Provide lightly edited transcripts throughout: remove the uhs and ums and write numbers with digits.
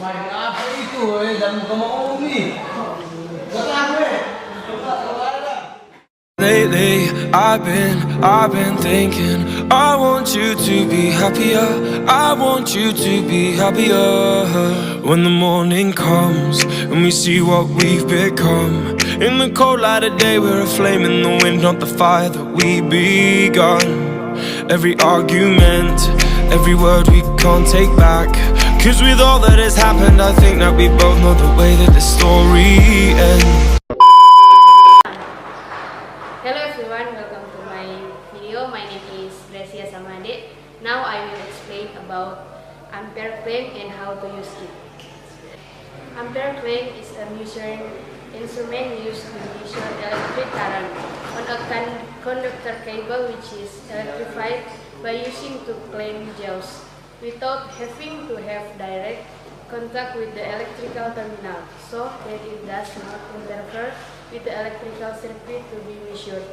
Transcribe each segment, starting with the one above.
Main apa itu dan muka mau nih. Kenapa? Lately, I've been thinking, I want you to be happier. I want you to be happier. When the morning comes and we see what we've become. In the cold light of day, we're a flame in the wind, not the fire that we begun. Every argument, every word we can't take back. Cause with all that has happened, I think that we both know the way that the story ends. Hello everyone, welcome to my video. My name is Gracia samade. Now I will explain about ampere claim and how to use it. Ampere claim is a measuring instrument used to measure electric current on a conductor cable which is electrified by using two claim jaws without having to have direct contact with the electrical terminal, so that it does not interfere with the electrical circuit to be measured.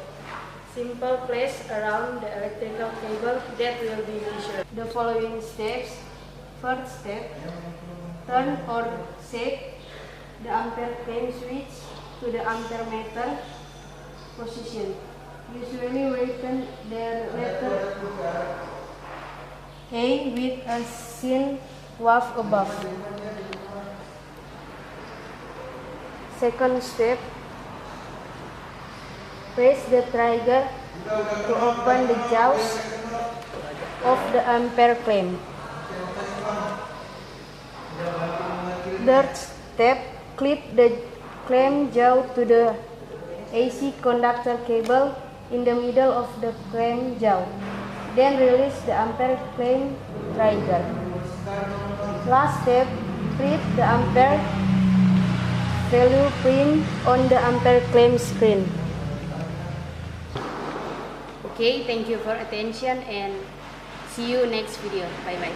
Simple place around the electrical cable that will be measured. The following steps. First step, turn or shake the ampere claim switch to the ampere meter position. Usually weighten the letter A with a sin wave above. Second step, press the trigger to open the jaws of the ampere claim. Third step, clip the claim jaw to the AC conductor cable in the middle of the claim jaw. Then release the ampere claim trigger. Last step, read the ampere value print on the ampere claim screen. Okay, thank you for attention and see you next video. Bye bye.